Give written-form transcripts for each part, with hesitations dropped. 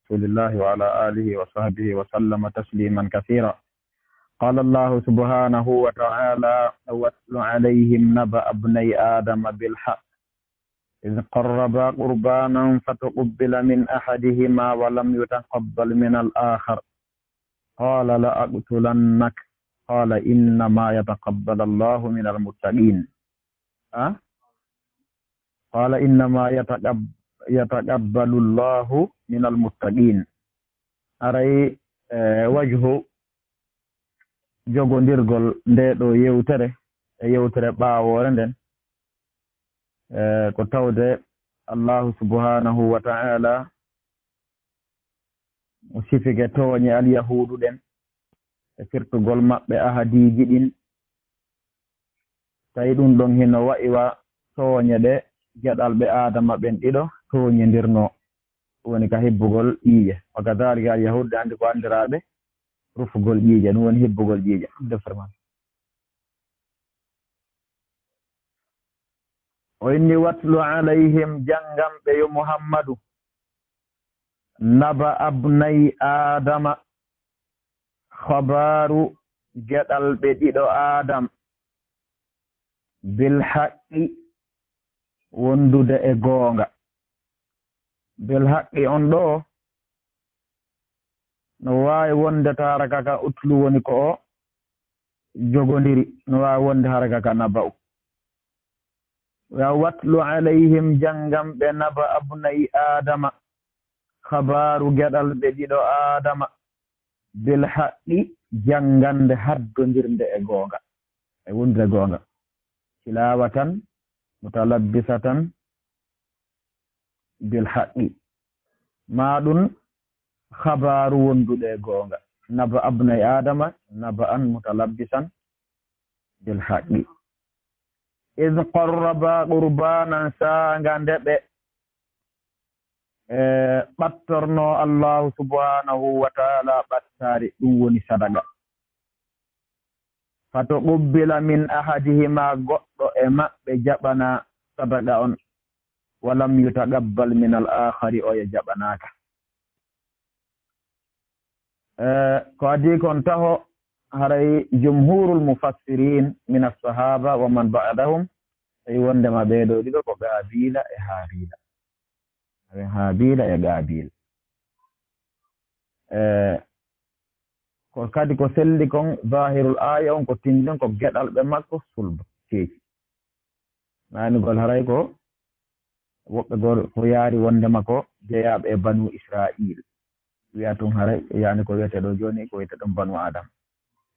رسول الله وعلى آله وصحبه وسلم تسليما كثيرا. قال الله سبحانه وتعالى: واتل عليهم نبأ ابني آدم بالحق إذ قربا قربانا فتقبل من أحدهما ولم يتقبل من الآخر قال لأقتلنك قال إنما يتقبل الله من المتقين. قال إنما يتقبل الله من المتقين. أري وجه jogondirgol nde ɗo yewtere ɓaawore nden ko tawde allahu subhanahu wa ta'ala o sifike tooñe alyahudu ɗen e firtugol maɓɓe ahadiji ɗin, tawi ɗum ɗon hino wa'iwa tooñe ɗe geɗal ɓe adama ɓen ɗiɗo tooñedirno, woni ka hibbugol ƴiiƴe. wa kadhalika alyahudu andi ko andiraɓe rufugol ƴiiƴe, ɗum woni hibbugol ƴiiƴe. defreman o inni watlu alayhim jangamɓe yo muhammadu naba abnayi adama habaru geɗal ɓe ɗiɗo adam bil haqqi wondude e goonga. bil haqqi on ɗo no waawi wonde to haraka ka utlu woni ko o jogondiri, no waawi wonde haraka ka naba'u. wa watlu alayhim jangam ɓe naba abnayi adama habaru geɗal ɓe ɗiɗo adama bil haqqi jangande haddodirde e goonga, e wonde goonga, tilawatan mutalabbisatan bil haqqi, maɗum habaru wonduɗe e goonga. naba abnayi adama naba an mutalabbisan bil haqqi. id qarraba qurbanan saanga nde ɓe ɓattorno allahu subhanahu wa taala ɓattari, ɗum woni sadaga. fato qubbila min ahadihima, goɗɗo e maɓɓe jaɓana sadaga on, walam yutaqabbal min al akhari, o ye jaɓanaka. ko adi kon taho haray jumhurul mufassirin min as-sahaba wa man ba'dahum tawi wondema ɓeeɗo ɗiɗo ko Qaabila e Haabila, Haabila e Qaabila. ko kadi ko selli kon zahirul aya on ko tindin ko geɗal ɓe makko sulba ceeci, manigol haray ko woɓɓe gol ko yaari wondema ko jeyaɓe e banu Israil, wiya tun haray yani ko wiyete ɗo joni ko wiyete ɗum banu Adam.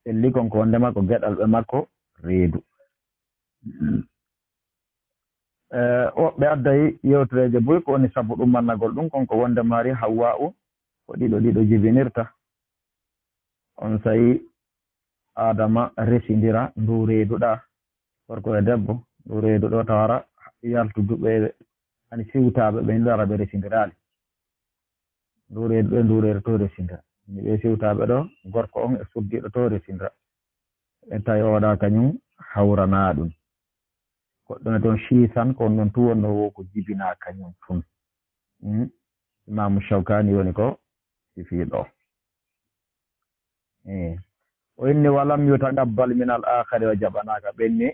selli kon ko wondema ko geɗal ɓe makko reedu. woɓɓe addayi yewtoreje boy ko woni sabu ɗum mannagol ɗum kon ko wonde mari Hawwa'u ko ɗiɗo jibinirta on sayi Adama resindira ndu reeduɗa gorko e debbo, ndu reeduɗo tawara yaltuduɓe ani siwtaɓe ɓe ndara ɓe resindirali, ndu reedu to resindira, ni ɓe siwtaɓe ɗo gorko on e suddiɗo to resindira, e tawi oɗa kañum hawrana ɗum goɗɗo ne toon shiisan ko noon tu wonno wo ko jibina kañum tun. Imamu Shawkani woni ko sifiɗo. o inni walam yutaqabbal min al akhari, o jaɓanaka ɓenni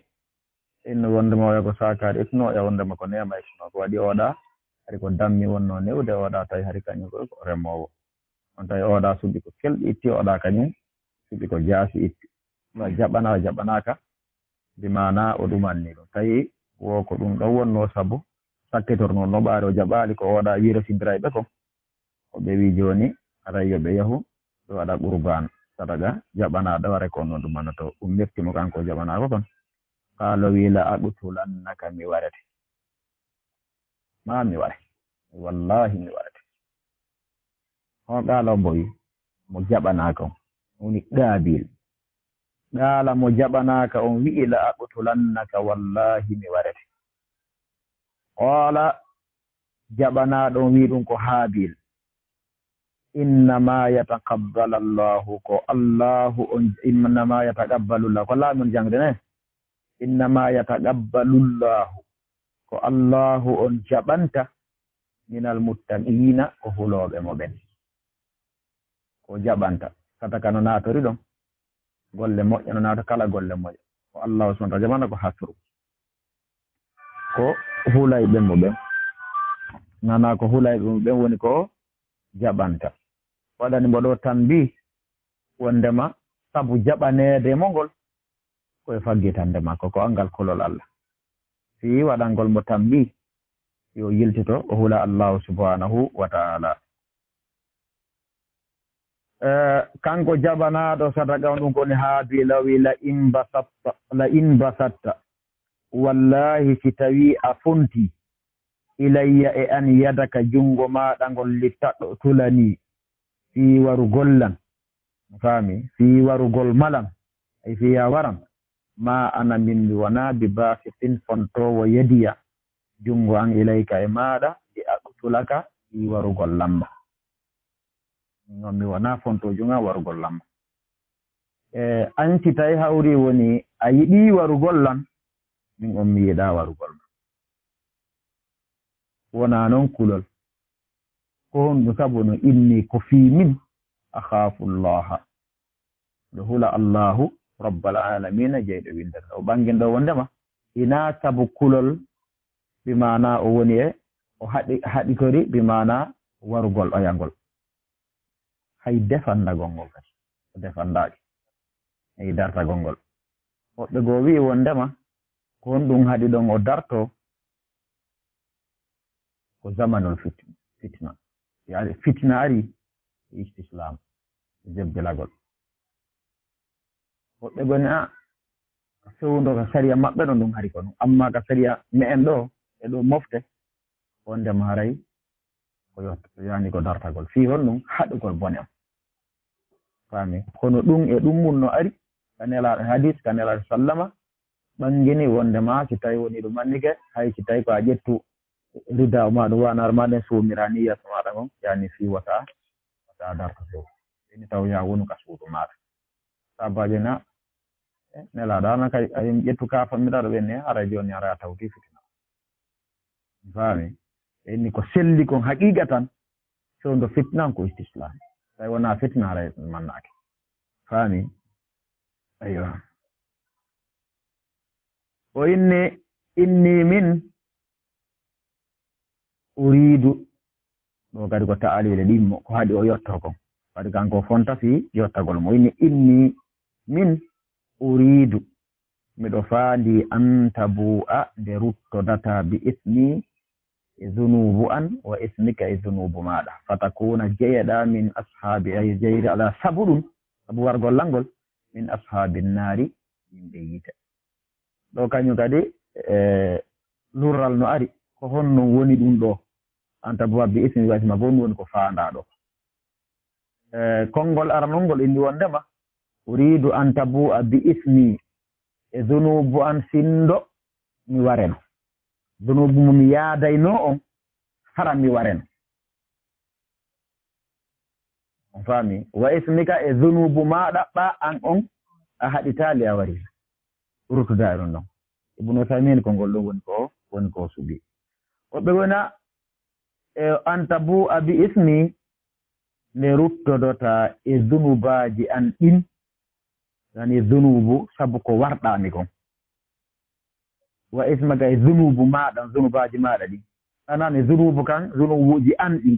inno wondema o ko sakari itno e wondema ko nema itno, ko waɗi oɗa hari ko dammi wonno newde, oɗa tawi hari kañum ko remowo, on tawi oɗa suɓi ko kelɗi itti, oɗa kañum suɓi ko jaasi itti. o jaɓanaka di mana o ɗumanni ɗum, tawi wo ko ɗum ɗon wonno sabu sakkitorno no ɓaari o jaɓali ko oɗa wiresindiraɓe kon, o ɓe wi joni aray yo ɓe yahu ɓe waɗa qurban sadaga jaɓanaɗo ware ko no ɗumanoto ɗum mettimo kanko jaɓanako kon. qaalo wi la aqtulannaka, mi warete, ma mi ware, wallahi mi warete. on qaala mbo wi mo jaɓanaka on woni Qaabil. qaala mo jaɓanaka on wi'i la aqtulannaka, wallahi mi warete. qaala jaɓanaɗo on wi ɗum ko Haabil. innama yataqabbala Allahu, ko Allahu on, innama yataqabbalu llahu, ko laamin jangde ne, innama yataqabbalu Allahu, ko Allahu on jaɓanta minal muttaqina, ko hulooɓe mo ɓen. ko jaɓanta sataka no naatori ɗon golle moƴƴe no naata kala golle moƴƴe ko allahu subhanahu wa taala jaɓanta ko hasru ko huulayɓe mo ɓen nana ko huulayɓe mo ɓen woni ko jaɓanta waɗani mbo ɗo tan mbi wondema sabu jaɓaneede mo ngol koye faggitande makko ko angal kolol Allah fi waɗangol mo tan mbi yo yiltito o hula allahu subhanahu wa ta'ala kanko jaɓanaɗo sadaka on ɗum koni haabila wi la in basatta wallahi si tawi a fonti ilayya e an yadaka jungo maɗa ngol littaɗo tulani fi warugollan faami fi warugol malam ay fiya waram ma ana min mi wona bi basitin fontowo yediya jungo an ilayka e maɗa ɗi aɗutulaka fi warugol lamba non mi wona fontojunga warugol lamba an si tawi hawri woni a yiɗi warugol lan min on mi yiɗa warugol ma wona noon kulol ko honɗum sabu no inni ko fi min akhafu llaha nde hula allahu rabbal alamina jeyɗo windata o ɓangin ɗo wondema ina sabu kulol bimana o woni e o haɗitori bimana warugol oyangol hay defandagol ngol kadi o defandaɗi hay dartagol ngol woɓɓe goo wi wondema ko honɗum haɗi ɗon o darto ko zamanol fitna yaade fitna ari istislam jebbilagol woɓɓe goni a fewndo ka sariya maɓɓe ɗo ɗum hari ko ɗum amma ka sariya me'en ɗo e ɗo mofte wondema haray ko yani ko dartagol fi hon ɗum haɗugol bone am faami kono ɗum e ɗum mun no ari kanelaɗo hadis kanelaɗo sallama ɓangini wondema si tawi woni ɗum mannike hay si tawi ko a ƴettu rida maɗum wanar maɗen suumirani yeeso maɗa gon yani fi wata darta few ini taw ya wonu ka suudu maɗa sabaji na nelaɗo ana kay ayim ƴettu ka fammiɗaɗo ɓenne ara joni ara tawti fitina faami inni ko selli kon haqiqa tan fewndo fitnan ko istislam tawi wona fitna ara mannake faami aywa o inni min uridu ɗo kadi ko ta'alile ɗimmo ko haɗi o yetto kon kadi kanko fonta fi yottagol mo inni min uridu miɗo faandi an tabu'a nde ruttodata bi ismi e zunubu an wa ismika e zunubu maɗa fatakuna jeyeɗa min ashabi ay jeyri ala sabu ɗum sabu wargol langol min ashabi naari yimɓe yiite ɗo kañum kadi lurral no ari ko honno woni ɗum ɗo an tabu'a bi ismi wa isma bo ɗum woni ko faandaɗo konngol aranol ngol inni wondema uridu an tabu'a bi ismi e zunubu an sindo mi wareno zunubu mo mi yaadayno on hara mi wareno on faami wa ismika e zunubu maɗa ɓa an on a haɗitali a wari rutuda e ɗon ɗon ibnu Usaymin ko ngol ɗo woni ko suɓi woɓɓe wona an tabu'a bi ismi nde ruttodota e zunubaji an ɗin yani zunubu sabu ko warɗami kon wa ismaka e zunubu maɗa zunubaji maɗa ɗi anani zunubu kan zunubuji an ɗi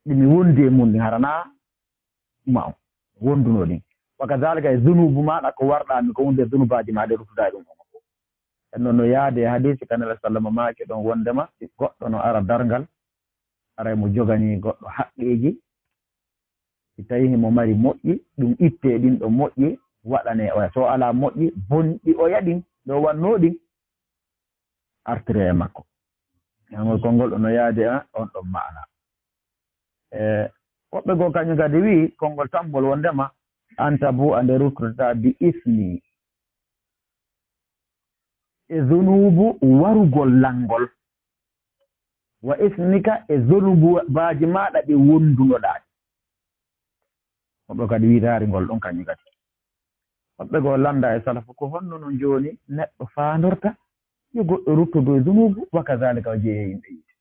ɗimi wondi e mun ɗi harana ma on wonduno ɗin wa kadalika e zunubu maɗa ko warɗami ko wonde zunubaji maɗa ruttuda e ɗum on en noon no yaade hadisi kanela sallama maake ɗon wondema goɗɗo no ara dargal ara mo jogani goɗɗo haqqeji si tawi himo mari moƴƴi ɗum itte ɗin ɗo moƴƴi waɗane oya so ala moƴƴi bonɗi o yaɗin ɗo wanno ɗin artire e makko yangol konngol no yaade on ɗon maana woɓɓe goo kañum kadi wi konngol tambol wondema anta bo ande rukrata bi ismi e zunubu warugol langol wa ismika e zunubu baaji maɗa ɗi wondunoɗaɗi woɓɓe kadi witaari ngol ɗon kañum kadi woɓɓe goo landa e salafu ko honno no jooni neɗɗo faandorta yo goɗɗo ruttodo e zunubu wa kadalika o jeeye yimɓe yiite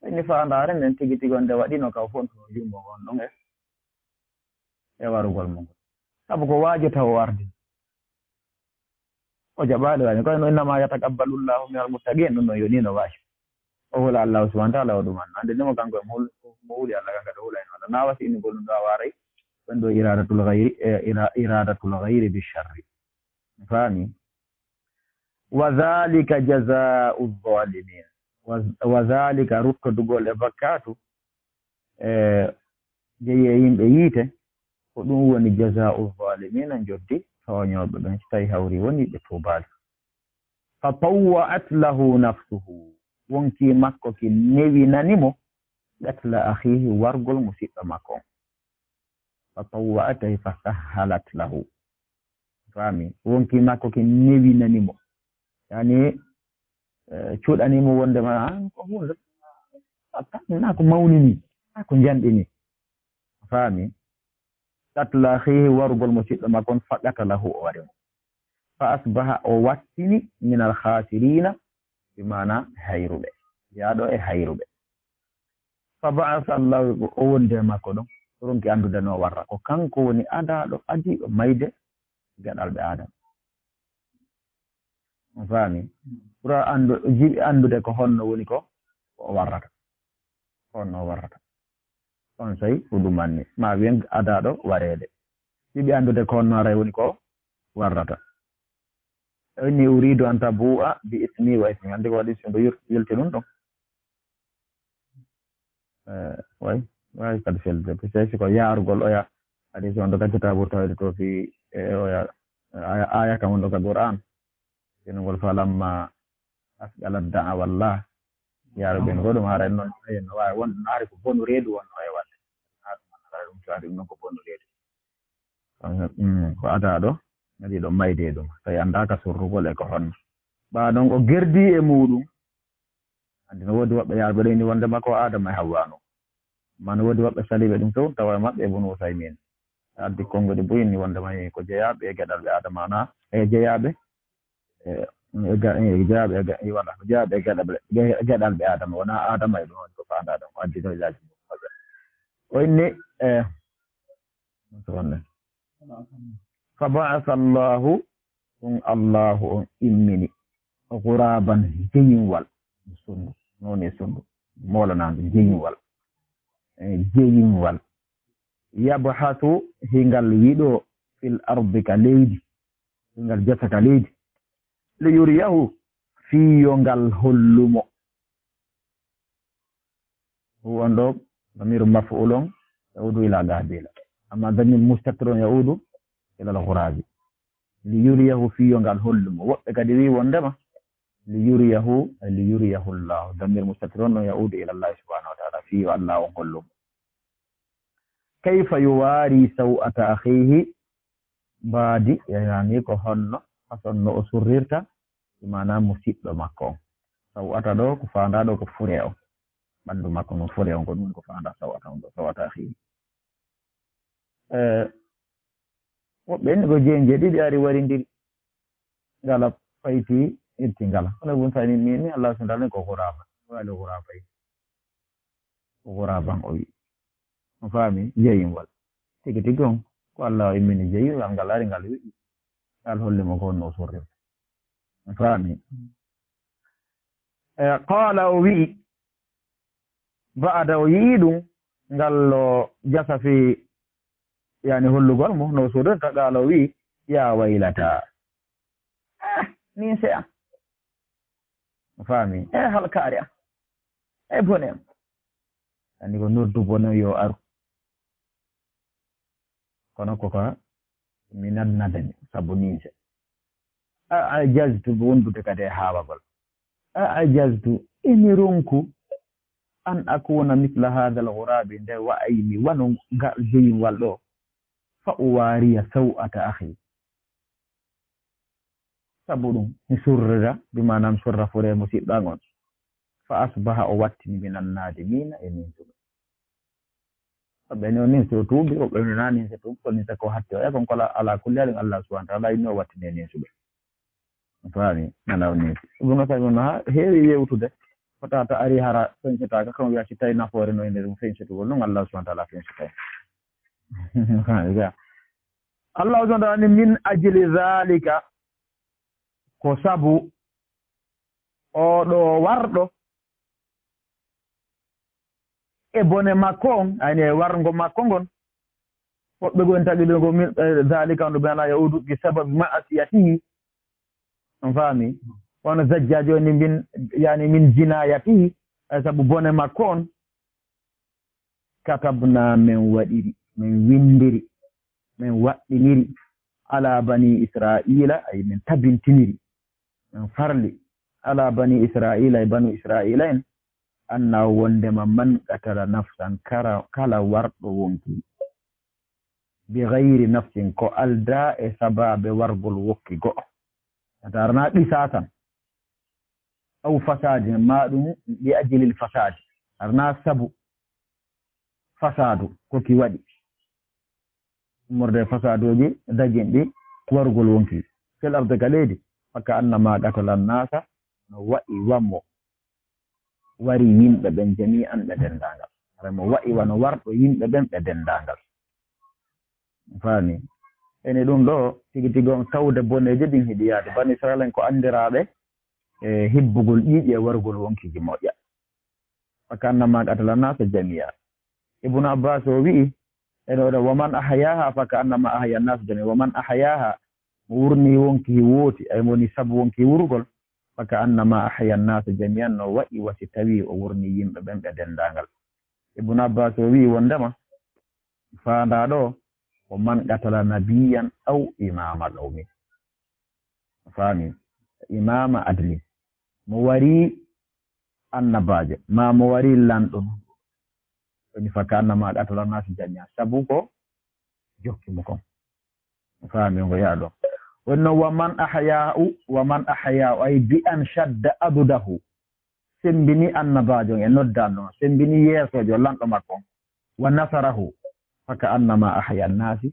ni faandare nden tigi tigi onde waɗino ka fontuno jumbo on ɗon e warugol mum sabu ko waajota o wardi o jaɓaali waani koye no innama yataqabbalullahu minal muttaqin ɗum ɗon yonino waaji o hula allahu subahana taala o ɗuman ande nimo kanko mo huli allah kan kadi hula en walla na wasi inni gollum ɗo a waray ɓen ɗo iradatul gayri bicharri faami wa dhalika jazau zalimin wa dhalika ruttodugol e bakkatu jeye yimɓe yiite ko ɗum woni jazau zalimina joddi tooñoɓe ɓen so tawi hawri woni ɓe tuubaali fa tawwa'at lahu nafsuhu wonki makko ki newinanimo qatla akhihi wargol musidɗo makko on fa tawwa'at ay fa sahhalat lahu faami wonki makko ki newinanimo yani cuuɗanimo wondema ko hunde na ko mawnini na ko janɗini faami qatla akhihi wargol musidɗo makko on fa qatalahu o waɗimo fa asbaha o wattini min al khasirina bimana hayruɓe yaaɗo e hayruɓe fa ba'atha allahu o wonde makko ɗon ronki andude no warra ko kanko woni adaɗo adiɗo mayde gaɗalɓe adama on faami ɓura jiɓi andude ko honno woni ko o warrata honno o warrata on tawi huɗumanni ma wiyen adaɗo wareede jiɓi andude ko honno aray woni ko warrata inni uridu an tabu'a bi ismi wa ismi andi ko waɗi sondo yelti ɗum ɗon way kadi felde pisesi ko yaarugol oya adi sondo ka kitabu tawde to fi oya aya kam ɗo ka qur'an senugol falamma asqala da'a wallah yaaruɓen ko ɗum haara noon no wawi wonde no ari ko bonu reedu wonno e wadde ɗum so ari ɗum noon ko bonu reedu ko adaɗo adi ɗo mayde ɗum tawi andaka sorrugol e ko honno ɓa ɗon o gerdi e muɗum andi no woodi woɓɓe yaaruɓe ɗo ni wondema ko adama e hawwano man woodi woɓɓe saliɓe ɗum to tawa e maɓɓe e bunu usaymin addi konngodi bo inni wondema ko jeeyaɓe e geɗal ɓe adama na e jeeyaɓe wala ko jeeyaɓe e geɗal ɓe adama wona adama e ɗum woni ko faanda ɗum o addi to ilaji maɓɓe o inni sonne fa ba'atha allahu ɗum allahu on immini guraban jeyiwal sundu noon e sundu molanadu jeyiwal jeyiwal yabhatu hingal wiɗo fil ardi ka leydi hingal jessa ka leydi li yuriyahu fiyo ngal hollumo on ɗo damiru maf'ulun yaudu ila gabila amma damir mustatirun yaudu ila al-ghurabi li yuriyahu fiyo ngal hollumo woɓɓe kadi wi wondema li yuriyahu Allah damir mustatirun no yaudu ila Allah subhanahu wa ta'ala fiyo Allah on hollumo kayfa yuwari saw'ata akhihi baadi yani ko honno fasonno o surrirta mana musidɗo makko on saw'ata ɗo ko fanda ɗo ko fure on ɓandu makko no fure on ko ɗum ko fanda saw'ata on ɗo saw'ata akhihi woɓɓe ni ko jeenje ɗiɗi ari warindiri ngala fayti irti ngala hono won tani min Allah subhanahu wa ta'ala ko ghuraba wala ghuraba ko ghuraban o wi on faami jeyingol tigi tigi on ko Allah immini jeyingol ngal ari ngal wi'i ngal hollimo ko no sorrirta on faami qala o wi'i ba'da o yi'i ɗum ngal jasa fi yani hollugol mo no sorrirta qala o wi'i ya waylata min se'a on faami halkaari am bone am andi ko noddu bone yo aru kono koko mi nadnadani sabu ninse ajaztu wondude kadi e haawagol ajaztu emi ronku an akuna misla hada al ghurabi nde wa'aymi wano ngal jeyiwal ɗo fa uwariya saw'ata akhi sabu ɗum mi surrira bimanam surra fure musidɗan on fa asbaha o wattini minan nadimina e min suɓe ɓe no nin so tuubi o ɓe na nin so tuubi kono ko hatte o e kon kola ala kulli halin Allah subhanahu wa ta'ala inno wattini nin suɓe faami ala ni ɗum no tawi no heewi yewtude fotata ari hara fencetaka kam wiya si tawi nafoore no ende ɗum fencetugol noon Allah subhanahu wa ta'ala fencetay Allah subhanahu wa ta'ala ni min ajli zalika ko sabu oɗo warɗo e bone makko on ayni e wargo makko ngon woɓɓe gon tagiɗogo min zalika on ɗo ɓe ala yawdu bi sababi ma'asiyatihi on faami wono zajjaji o ni min jinayatihi ay sabu bone makko on katabna min waɗiri min windiri min waɗɗiniri ala bani israila ay min tabintiniri min farli ala bani israila e banu israila en anna wondema man qatala nafsan kala warɗo wonki bi gayri nafsin ko alda e sababe wargol wokki go'o atarna ɗisa tan aw fasadi ma ɗum bi ajlil fasadi arna sabu fasadu koki waɗi morde fasadoji dagin ɗi wargol wonki fil arde ka leydi fakka annama qatala nasa no wa'i wammo wari yimɓe ɓen jami'an ɓe dendangal remo wa'i wano warɗo yimɓe ɓen ɓe dendangal faami ene ɗum ɗo tigi tigi on tawde boneje ɗin hiɗi yaade bani israel en ko andiraɓe e hibbugol ƴiiƴi e wargol wonkiji moƴƴa fakka annama qatala nasa jami'a ibnu abbas o wi'i ene oɗo waman ahyaha fakka annama ahya nasa jami'a waman ahyaha mo wurni wonki wooti ay woni sabu wonki wurgol fakka annama ahya nasa jami'an no waɗi wasi tawi o wurni yimɓe ɓen ɓe dendangal ibnu abbas o wi'i wondema faanda ɗo ko man qatala nabiyan aw imama qawmi faami imama adli mo wari annabaje ma mo wari lanɗo woni fakka annama qatala nasa jami'an sabu ko jokkimo kon faami ngo yaa ɗo wonno waman ahya'u ay bi an shadda adudahu sembini annabajo e noddanno sembini yeesojo lanɗo makko wa nasarahu faka annama ahya nasi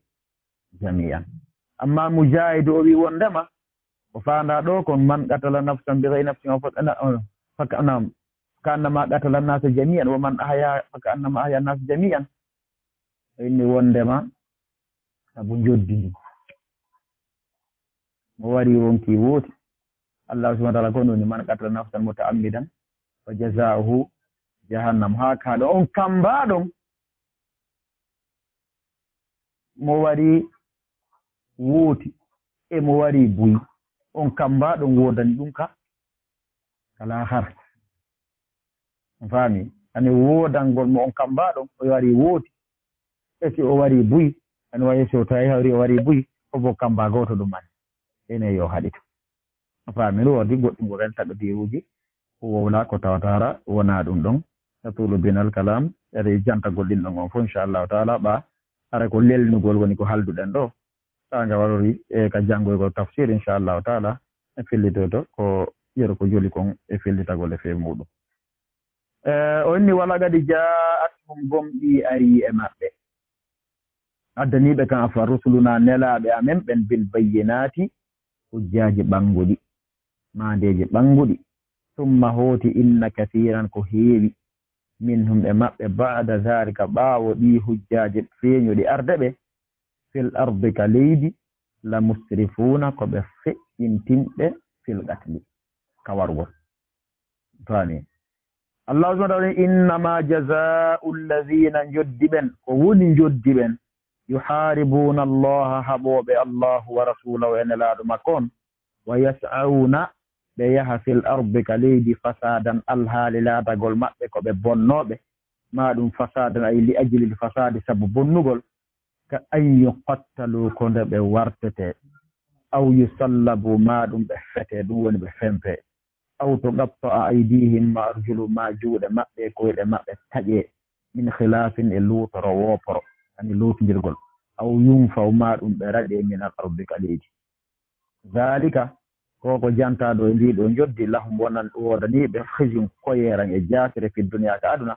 jami'an amma mujahid o wi wondema o faanda ɗo kon man qatala nafsan bi ghayri nafsin faka annama qatala nasa jami'an wa man ahya faka annama ahya nasi jami'an inni wondema sabu joddini mo wari wonki wooti Allah subhanahu wa ta'ala ko noni man qatala nafsan muta'ammidan wa jazaohu jahannam ha kaɗo on kambaɗon mo wari wooti e mo wari buyi on kambaɗon wodani ɗum ka kala har faami ani wodangol mo on kambaɗon o wari wooti e si o wari buyi ani wayi so tawi hawri o wari buyi fobo kamba goto ɗum mani ene yo haɗito faami ɗo wadi goɗɗum go renta ɗo diwuji wowla ko tawatara wona ɗum ɗon satulu binal kalam ere jantagol ɗin ɗon on fof inchallahu taala ɓa ara ko lelnugol woni ko halduɗen ɗo taga warori e ka janngoygol tafsir inchallahu taala e fellitoto ko yeru ko joli kon e fellitagol e few muɗum o inni wala gadi ja'athum gomɗi ari e maɓɓe addaniɓe kan afa rusuluna nelaɓe amen ɓen bil bayyinati hujjaji ɓanguɗi mandeji ɓanguɗi summa hooti inna kathiran ko heewi minhum e maɓɓe ba'da dhalika ɓaawo ɗi hujjaji feeñuɗi arde ɓe fil ardi ka leydi la musrifuna ko ɓe feƴƴintinɓe fil qatli ka wargol faami Allah subhanahu wa ta'ala innama jazaa'u alladhina joddi ɓen ko woni joddi ɓen yuharibuna allaha haɓoɓe allahu wa rasulahu ene laaɗo makko on wa yas'auna ɓe yaha fil ardi ka leydi fasadan alhaali laatagol maɓɓe ko ɓe bonnoɓe ma ɗum fasadan ay li ajlil fasadi sabu bonnugol ka an yuqattalu ko nde ɓe wartete aw yusallabu ma ɗum ɓe fete ɗum woni ɓe fempe aw to qatta'a aydihim ma arjulu ma juuɗe maɓɓe koyɗe maɓɓe taƴe min khilafin e luutoro wooporo ani luutodirgol aw yumfaw ma ɗum ɓe raɗe min al ardi ka leydi zalika koko jantaɗo e ndiɗo joddi lahum wonan wodaniɓe khizyun koyeran e jasire fi dunia ka aduna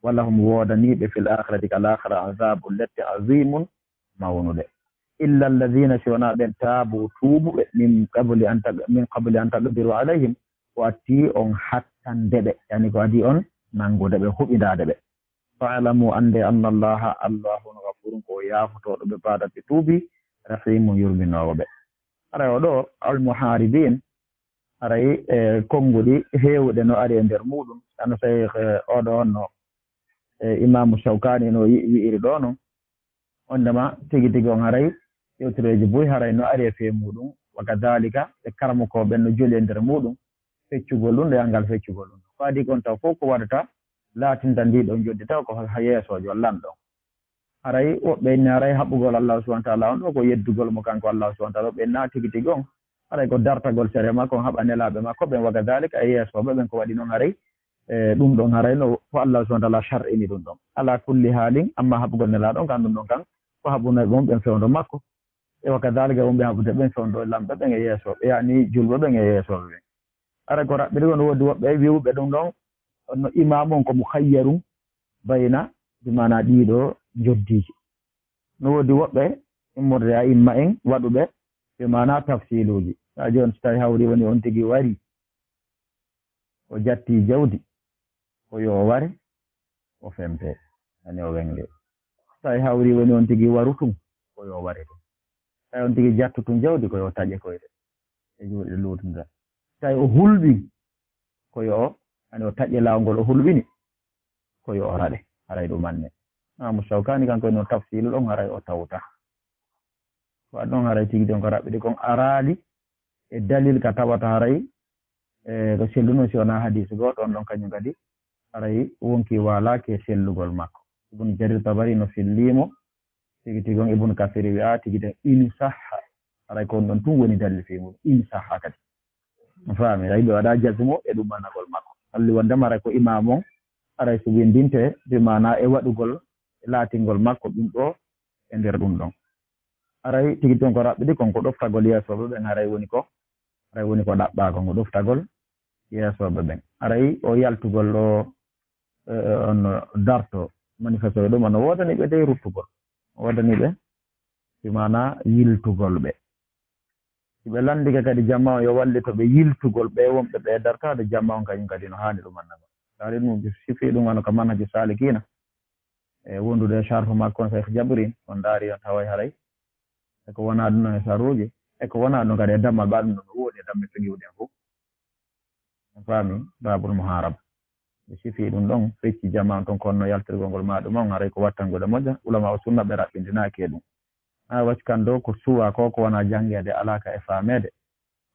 walla hum wodaniɓe fil akhirati kal akhira azabun lette azimun mawnude illa alladhina siwana ɓen taabu tuubuɓe min qabli an taqdiru alayhim o atti on hatta tandeɓe yani ko adi on nangude ɓe huɓidade ɓe fa'lamu ande anna allaha allahun ghafurun ko yafutoɗo ɓe badate tuubi rahimu yurminowo ɓe aray o ɗo almuharibin aray konguɗi hewɗe no ari e nder muɗum ano cheikh oɗo on no imamu Shawkani no wi'iri ɗo noon ondema tigi tigi on haray yewtireji boy haray no ari e fee muɗum wa kadhalika ɓe karmukoɓe no joli e nder muɗum feccugol ɗum ndeyangal feccugol ɗum ko adi kon taw fof ko waɗata laatinta ndiɗon joddi taw ko yeesojo lanɗon haray woɓɓe inni haray haɓɓugol Allah subhanahu wa ta'ala on ɗo ko yeddugol mo kanko Allah subhanahu wa ta'ala ɓe na tigi tigi on haray ko dartagol sere makko on haɓa nelaɓe makko ɓen wa kadhalika e yeesoɓe ɓen ko waɗi noon haray ɗum ɗon haray no fo Allah subhanahu wa ta'ala shar'ini ɗum ɗon ala kulli haalin amma haɓugol nelaɗon kan ɗum ɗon kan ko haɓunoɓe on ɓen fewndo makko e wa kadhalika wonɓe haɓude ɓen fewndo lamɓe ɓen e yeesoɓe yani julɓe ɓen e yeesoɓe ɓen aray ko raɓɓiɗi no woodi woɓɓe wiwɓe ɗum ɗon no imam on ko mukhayyarum bayna dimana ɗiɗo joddiji no woodi woɓɓe immorde a imma en waɗuɓe dimana tafsiluji sa joni so tawi hawri woni on tigi wari o jatti jawdi ko yo ware o fempe ani o wenge tawi hawri woni on tigi waru tum ko yo ware ɗum tawi on tigi jattu tum jawdi ko yo taƴe koyre e juuɗe lutunta tawi o hulɓi ko yo ani o taƴƴe lawgol o hulɓini ko yo o raɗe haray ɗum manne Imamu Shawkani kanko no tafsilu ɗon haray o tawta wa ɗon haray tigi ɗon ko raɓɓiɗi kon araali e dalil ka tawata haray ko selluno si wona hadise goɗo on ɗon kañum kadi haray wonki walake sellugol makko Ibn Jarir Tabari no fillimo tigi tigi on Ibn Kathir wi'a tigi ɗen in sahha haray ko on ɗon tun woni dalil fi mum in sahha kadi faami ay ɓe waɗa jasmo e ɗum managol makko halli wondema aray ko imam on aray so windinte bi mana e waɗugol laatingol makko ɗum ɗo e nder ɗum ɗon aray tigi ton ko raɓɓiɗi konko ɗoftagol yeesoɓe ɓen aray woni ko ɗaɓɓago ngo ɗoftagol yeesoɓe ɓen aray o yaltugol ɗo on darto manifestoɓe ɗum ono wodani ɓe dey ruttugol o wodani ɓe bi mana yiltugol ɓe ɓe landike kadi jamma on yo wallito ɓe yiltugol ɓe wonɓe ɓe dartade jamma on kañum kadi no hani ɗum annago dari ɗum sifi ɗum ano ka manhaji salikina e wondude charfe makko on Cheikh Jabrin on daari on taway haray eko wona ɗum non e saruji eko wona ɗum kadi e dammal ɓa ɗum ɗon no woodi e damme fegiwɗen fof on faami babul muharab ɓe sifi ɗum ɗon fecci jamma on ton konno yaltirgol ngol maɗum on haray ko wattangude moƴƴa ulama o sunna ɓe raɓɓindinaki e ɗum ha wacci kan ɗo ko suwa ko wona janngede alaka e faamede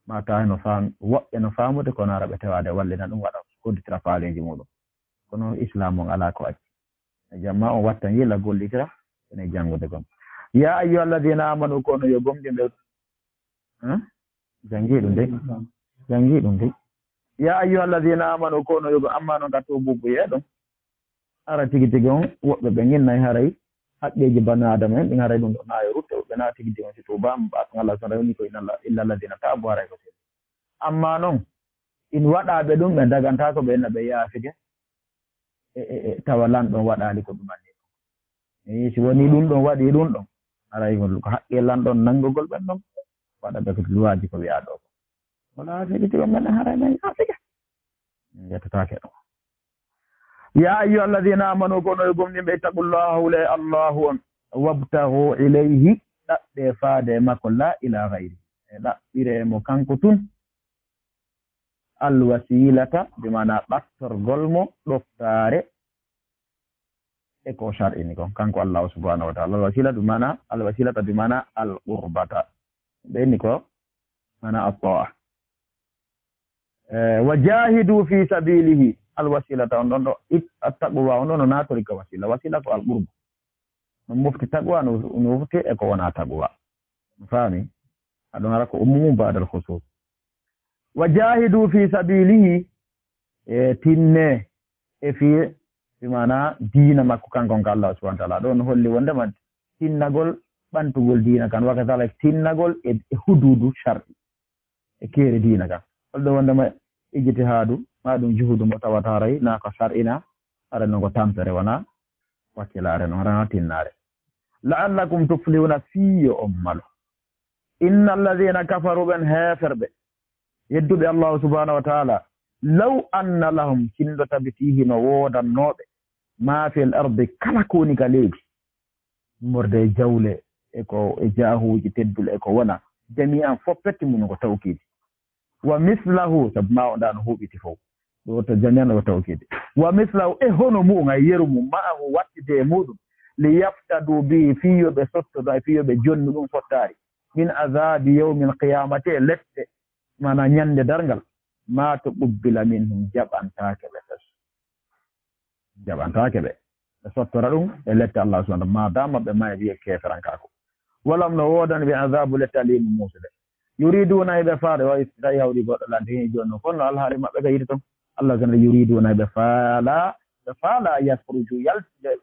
ma tawi no woɓɓe no faamude kono ara ɓe tewade wallina ɗum waɗa kodditira faaleji muɗum kono islam on ala ko acci e jamma on wattan yila gollitira ene janngude gon ya ayyuha alladina amanu kono yo gomɗi ɓe jangi ɗum de ya ayyuha alladina amanu kono yo amma noon gatto bubbu yeɗon ara tigi tigi on woɓɓe ɓe ginnayi haray haqqeji banu adama en ɗin haray ɗum ɗo nayo rutte ɓe na tigi tigi on si tubama ɓaton Allah so rewni ko illa alladina taabu haray ko seeɗa amma noon in waɗaɓe ɗum ɓe dagantako ɓe enna ɓe yaafike tawa lanɗon waɗali ko ɗumanni si woni ɗum ɗon waɗi ɗum ɗon aray ko haqqe lanɗon nanngugol ɓen ɗon waɗa ɓe ko luwaji ko wiya ɗo ko wala tigi tigi on men haray men yaafike yettatake ɗon ya ayyuha alladina amanu kono e gomɗinɓe ittaqullaha hule allahu on wabtahu ilayhi ɗaɓɓe faade makko la ila gayri e ɗaɓɓire mo kanko tun alwasilata bimana ɓattorgol mo ɗoftare e ko shar'ini kon kanko allahu subhanahu wa taala alwasilata bimana alqurbata ɓenni ko mana attaa wa jahidu fi sabilihi alwasilata on ɗon ɗo attaqwa on ɗo no natori ka wasila ko alqurba no mofti taqwa no mofti e ko wona taqwa faami aɗon ara ko ummumu badal khusus wa jahidu fi sabilihi e tinne e fi bimana diina makko kankon ka Allah subhanahu wa ta'ala ɗon holli wondema tinnagol ɓantugol diina kan wakatala tinnagol e hududu shar'i e keeri diina kan holɗo wondema ijtihadu ma ɗum juhudu mo tawata ray na ko shar'ina ara non ko tampere wona wakkilare noon rana tinnare la'allakum tuflihuna fiyo on malo inna alladhina kafaru ɓen heeferɓe yedduɓe allahu subhanahu wa taala law anna lahum kindo tabitihi no wodannoɓe ma fil ardi kala koni ka leydi morde jawle eko e jahuji teddul eko wona jami'an fof petti mun ko tawkidi wa mislahu sabu ma on ɗano huɓiti fof ɗo to jami'an o tawkidi wa mislahu e hono mum ay yeru mum ma'ahu wattide e muɗum li yaftadu bi fiyoɓe sottoɗo e fiyoɓe jonni ɗum fottari min azabi yawmin qiyamati e lette mana ñande dargal ma to ɓubbila min hum jaɓantake ɓe fes jaɓantake ɓe ɓe sottora ɗum e lette allah subhanahu ma dama ɓe ma e wiye keferankako walam no wodan ɓe azabu lette alimu musude yuriduna eɓe faade way tawi hawɗi goɗɗo lante hen joni noon fonno alhaali maɓɓe ka yiɗi toon allah tan yuriduna eɓe faala yasruju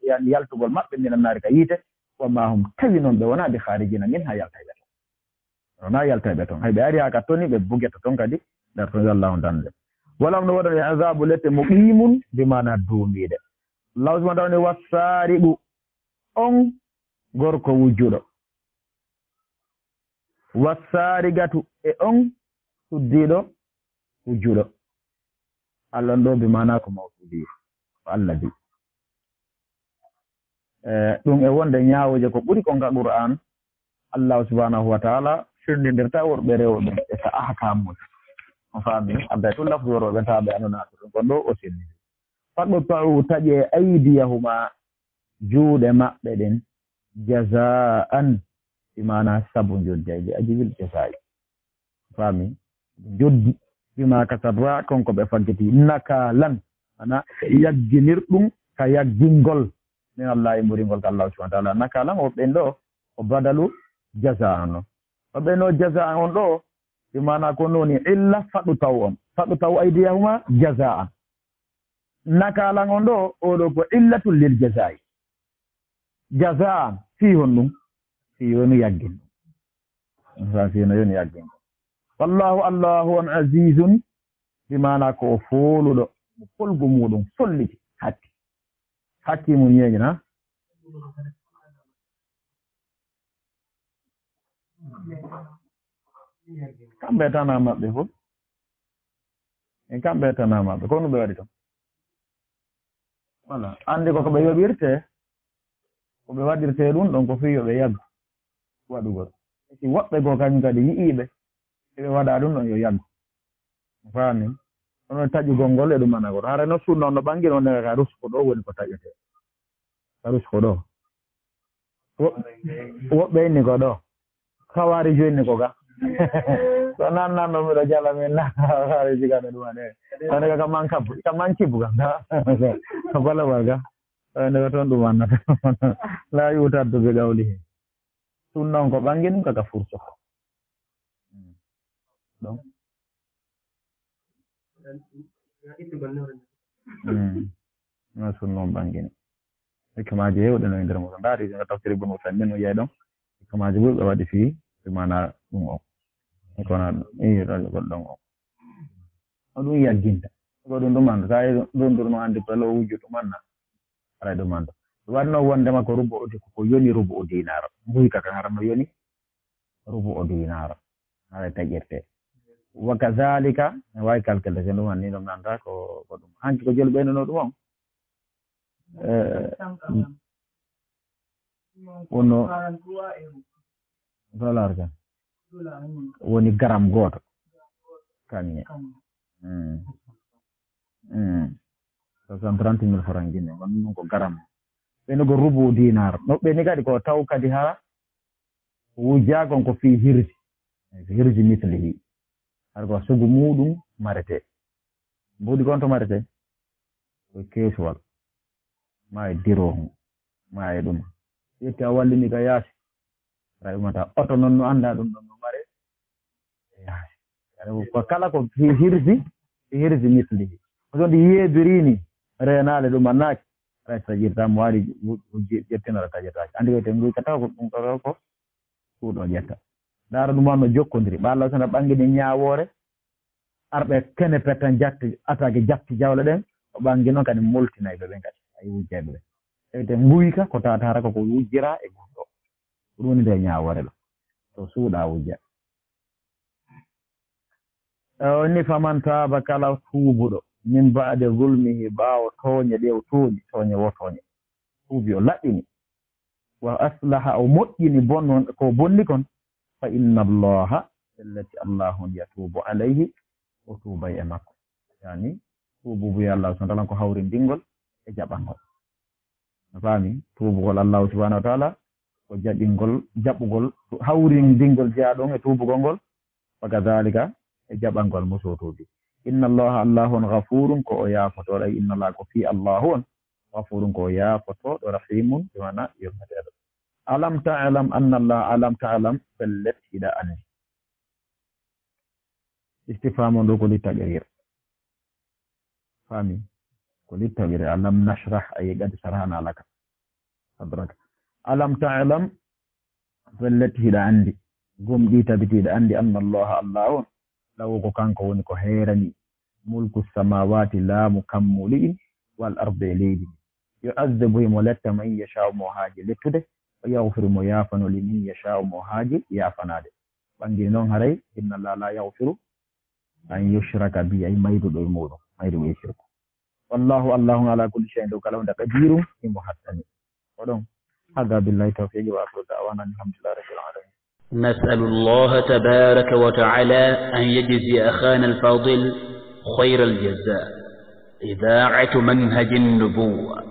yani yaltugol maɓɓe minan naari ka yiite wama hum tawi noon ɓe wona ɓe haarijina min ha yaltayɓe toon wona yaltayɓe toon hay ɓe ari ha ka toni ɓe bugeta toon kadi nder toon yo allahu dande walam no wodan e azabu lette muqimun bimana duumiɗe allah subahana taala ni wassariɓu on gorko wujjuɗo wassarigatu e on suddiɗo wujjuɗo allah ɗo bimana ko mawsudi ko allah bi ɗum e wonde ñawoje ko ɓuri kon ka qur'an allahu subhanahu wa taala firndidirta worɓe rewɓe e sa ahkamuji on faami adda tun lafdu worɓe taɓe anonata ɗum kon ɗo o sirnidi faɗɗo tawu taƴe aydiyahuma juuɗe maɓɓe ɗen jazaan bimana sabu joddayde ajibil jasaayi faami joddi bima kasabra konko ɓe faggiti nakalan ana yagginirɗum ka yaggingol min allah e muringol ka allah subahana taala nakalan o ɓen ɗo o badalu jasa no o ɓen ɗo jasa on ɗo bimana ko noni illa faɗu taw aydiyahuma jasa nakalan on ɗo oɗo ko illatul lil jasaayi jasa fi hon ɗum fi woni yaggin ɗum fino yoni yaggin wallahu allahu on azizun bimana ko fooluɗo folgu muɗum folliti hakki mum ñeñina kamɓe tana maɓɓe fof en kamɓe tana maɓɓe ko ɗum ɓe waɗi toon voilà andi koko ɓe yoɓirte ko ɓe waɗirte ɗum ɗon ko fiyoɓe yaggu waɗugol si woɓɓe goo kañum kadi yi'iɓe eɓe waɗa ɗum ɗon yo yaggu faami onon taƴugol ngol e ɗum managol hara no sunna on no ɓangi noon nega ka rusko ɗo woni ko taƴete ka rusko ɗo woɓɓe inni ko ɗo kawari joyinni ko ga so nannan ɗo miɗo jala min naari jigano ɗum ane anega kamman cibbu kam ko balawal ga nega toon ɗum annata la yutaddu ɓe gawli hen sunna on ko ɓangi ɗum kaka fursoko ɗon no sunna on ɓangini hikmaji hewɗe no e nder moɗon ndaari nga tafsiri bono sanne no yey ɗon hikmaji ɓurɓe waɗi fii mana ɗum o kona goɗɗon o ɗum yagginta ko ɗum ɗumanda sa ɗum andi pelo wujju ɗumanna aray ɗumanda waɗno wondema ko rubo odi ko yoni rubo o dinara mbuyka kan harano yoni rubo o dinara haray taƴirte wa kadhalika ne wawi calcule sen ɗuman ni ɗum nanta ko ɗum hanki ko joli ɓeynono ɗum on wonno dollar kan woni garam goto kañe 630 000 francs guinée won ɗum ko garam ɓeni ko rubo dinar no ɓeni kadi ko taw kadi ha wujjakon ko fi hirji mislihi har ko sugu muɗum marete mbuɗi kon to marete ko kesuwal ma e dirohum ma e ɗum yetti a wallini ka yaasi aɗa ɗumata oto noon no annda ɗum ɗon no mare e yaasi ko kala ko hirji mislihi ko so ndi yeebirini renade ɗum annaki aɗa taƴirta mo waɗi ƴettinora taƴirtaki andi wiyete nguyka taw ko ɗum ɗo ko suuɗo ƴetta ndaara ɗum no jokkodiri ɓalla sona ɓangini ñawoore arɓe kene pettan jatti attaque jatti jawle ɗen o ɓangi noon kadi moltinayɓe ɓen kadi ay wujjeɓe ɓe ewte nguyka ko tatara koko wujjira e gunɗo ɗum woni nde ñawoore ɗo to suuɗa wujja ni faman taaba kala tuubuɗo min ba'de zulmihi ɓaawo tooñe ɗe o tooñe wotoñe tuubi o laɗɗini wa aslaha o moƴƴini bonnon ko bonni kon fa inna allaha allati allahun yatubu alayhi o tuubay e makko yani tuubu ya allah subhanahu wa ta'ala ko hawri ndingol e jaɓangol a faami tuubugol allahu subhanahu wa ta'ala ko jaɓugol hawri ndingol jaaɗon e tuubugol ngol wa kadhalika e jaɓangol muso tuubi inna allaha allahun ghafurun ko o yaafotoɗo ay inna allaha ko fi allahu on ghafurun ko o yaafotoɗo rahimun bimana yurmeteɗo alam ta'lam anna allah alam ta'lam fellet hiɗa andi istifhamu ɗo ko littaqrir fami ko littaqrir alam nashrah ay gadi sarhana laka sadraka alam ta'lam fellet hiɗa andi gomɗi tabitiɗa andi anna allaha allahun law ko kanko woni ko heerani mulku samawati laamu kammuli'in wal ardi leydi yu'azzibu mo letta man yasha'u mo haaji lettude o yaghfiru mo yaafano liman yasha'u mo haaji yaafanade ɓangini noon haray inna allaha la yaghfiru an yushraka bi ay mayduɗo e muɗum maydu e shirku wallahu allahu ala kulli shay'in dow kala hunde qadirum imo hattani oɗon haga billahi tawfiqi wa akhiru da'wana alhamdulillahi rabbil alamin نسأل الله تبارك وتعالى أن يجزي أخانا الفاضل خير الجزاء. إذاعة منهج النبوة.